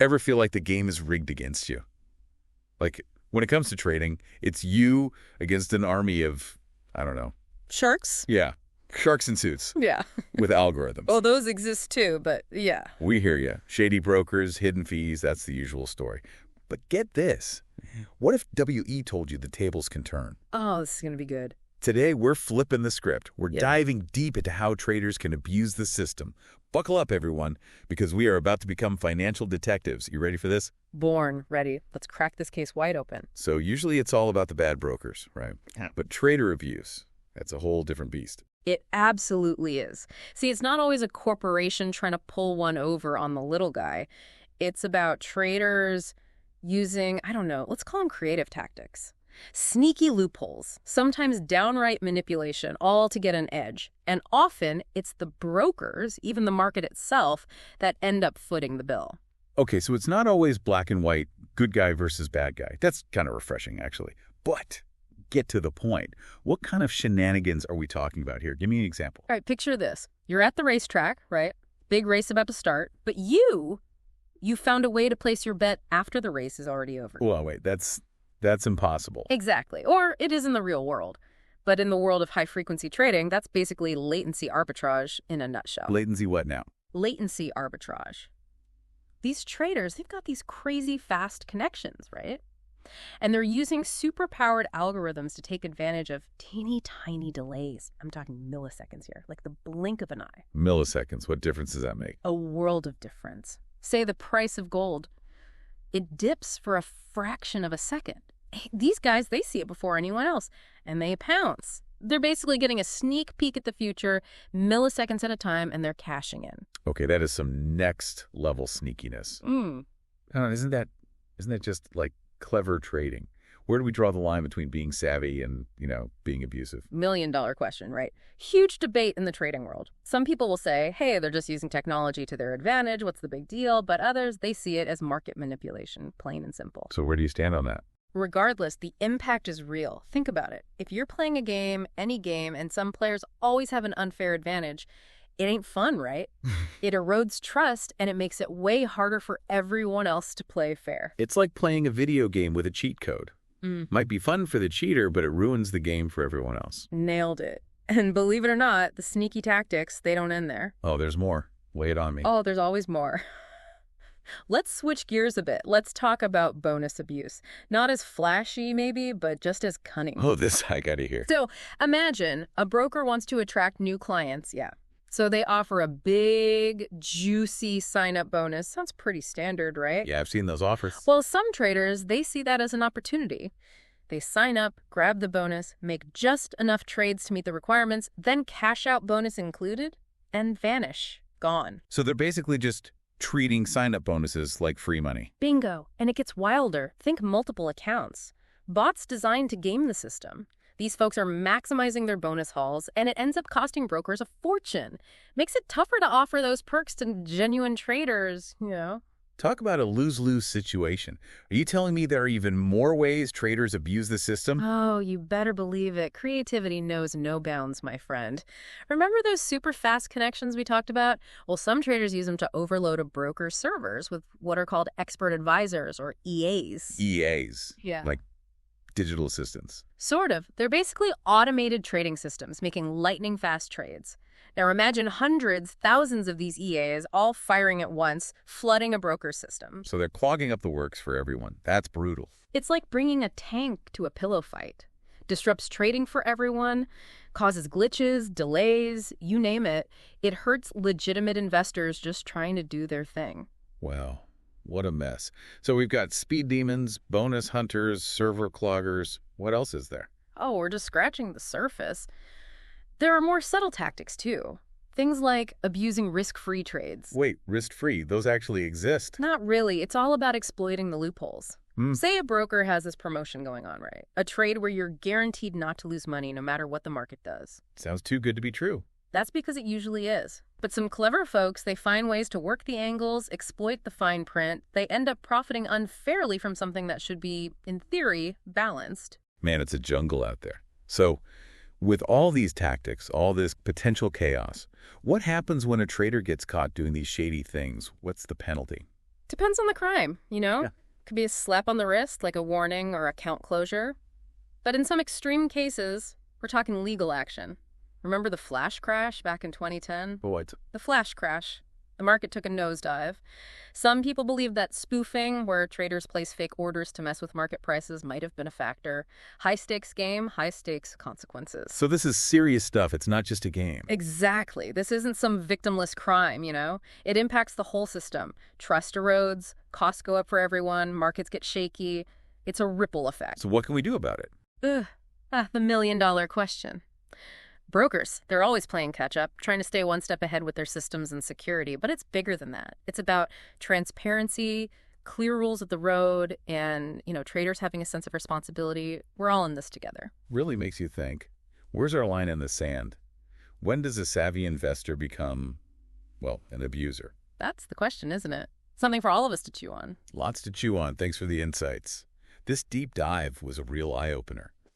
Ever feel like the game is rigged against you? Like, when it comes to trading, it's you against an army of, I don't know. Sharks? Yeah, sharks in suits Yeah. with algorithms. Oh, those exist too, but yeah. We hear you. Shady brokers, hidden fees, that's the usual story. But get this. What if WE told you the tables can turn? Oh, this is going to be good. Today, we're flipping the script. We're Yeah. diving deep into how traders can abuse the system. Buckle up, everyone, because we are about to become financial detectives. You ready for this? Born. Ready. Let's crack this case wide open. So usually it's all about the bad brokers, right? Yeah. But trader abuse, that's a whole different beast. It absolutely is. See, it's not always a corporation trying to pull one over on the little guy. It's about traders using, I don't know, let's call them creative tactics. Sneaky loopholes, sometimes downright manipulation, all to get an edge. And often it's the brokers, even the market itself, that end up footing the bill. Okay, so it's not always black and white, good guy versus bad guy. That's kind of refreshing, actually. But get to the point. What kind of shenanigans are we talking about here? Give me an example. All right, picture this. You're at the racetrack, right? Big race about to start, but you found a way to place your bet after the race is already over. Well, wait, that's impossible. Exactly. Or it is in the real world. But in the world of high-frequency trading, that's basically latency arbitrage in a nutshell. Latency what now? Latency arbitrage. These traders, they've got these crazy fast connections, right? And they're using super-powered algorithms to take advantage of teeny tiny delays. I'm talking milliseconds here, like the blink of an eye. Milliseconds. What difference does that make? A world of difference. Say the price of gold. It dips for a fraction of a second. These guys, they see it before anyone else, and they pounce. They're basically getting a sneak peek at the future, milliseconds at a time, and they're cashing in. Okay, that is some next-level sneakiness. I don't know, isn't that just, like, clever trading? Where do we draw the line between being savvy and, being abusive? $1 million question, right? Huge debate in the trading world. Some people will say, hey, they're just using technology to their advantage. What's the big deal? But others, they see it as market manipulation, plain and simple. So where do you stand on that? Regardless, the impact is real. Think about it. If you're playing a game, any game, and some players always have an unfair advantage, it ain't fun, right? It erodes trust, and it makes it way harder for everyone else to play fair. It's like playing a video game with a cheat code. Might be fun for the cheater, but it ruins the game for everyone else. Nailed it. And believe it or not, the sneaky tactics, they don't end there. Oh, there's more. Lay it on me. Oh, there's always more. Let's switch gears a bit. Let's talk about bonus abuse. Not as flashy, maybe, but just as cunning. Oh, this I gotta hear. So imagine a broker wants to attract new clients. Yeah. So they offer a big, juicy sign-up bonus. Sounds pretty standard, right? Yeah, I've seen those offers. Well, some traders, they see that as an opportunity. They sign up, grab the bonus, make just enough trades to meet the requirements, then cash out bonus included, and vanish. Gone. So they're basically just treating sign-up bonuses like free money. Bingo. And it gets wilder. Think multiple accounts. Bots designed to game the system. These folks are maximizing their bonus hauls, and it ends up costing brokers a fortune. Makes it tougher to offer those perks to genuine traders, Talk about a lose-lose situation. Are you telling me there are even more ways traders abuse the system? Oh, you better believe it. Creativity knows no bounds, my friend. Remember those super fast connections we talked about? Well, some traders use them to overload a broker's servers with what are called expert advisors, or EAs. EAs. Yeah. Like digital assistants. Sort of. They're basically automated trading systems making lightning-fast trades. Now imagine hundreds, thousands of these EAs all firing at once, flooding a broker's system. So they're clogging up the works for everyone. That's brutal. It's like bringing a tank to a pillow fight. Disrupts trading for everyone, causes glitches, delays, you name it. It hurts legitimate investors just trying to do their thing. Wow. What a mess. So we've got speed demons, bonus hunters, server cloggers. What else is there? Oh, we're just scratching the surface. There are more subtle tactics, too. Things like abusing risk-free trades. Wait, risk-free? Those actually exist? Not really. It's all about exploiting the loopholes. Say a broker has this promotion going on, right? A trade where you're guaranteed not to lose money no matter what the market does. Sounds too good to be true. That's because it usually is. But some clever folks, they find ways to work the angles, exploit the fine print. They end up profiting unfairly from something that should be, in theory, balanced. Man, it's a jungle out there. So, with all these tactics, all this potential chaos, what happens when a trader gets caught doing these shady things? What's the penalty? Depends on the crime, you know? Yeah. Could be a slap on the wrist, like a warning or account closure. But in some extreme cases, we're talking legal action. Remember the flash crash back in 2010? What? The flash crash. The market took a nosedive. Some people believe that spoofing, where traders place fake orders to mess with market prices, might have been a factor. High-stakes game, high-stakes consequences. So this is serious stuff. It's not just a game. Exactly. This isn't some victimless crime, you know? It impacts the whole system. Trust erodes, costs go up for everyone, markets get shaky. It's a ripple effect. So what can we do about it? The million-dollar question. Brokers, they're always playing catch-up, trying to stay one step ahead with their systems and security, but it's bigger than that. It's about transparency, clear rules of the road, and, traders having a sense of responsibility. We're all in this together. Really makes you think. Where's our line in the sand? When does a savvy investor become, an abuser? That's the question, isn't it? Something for all of us to chew on. Lots to chew on. Thanks for the insights. This deep dive was a real eye-opener.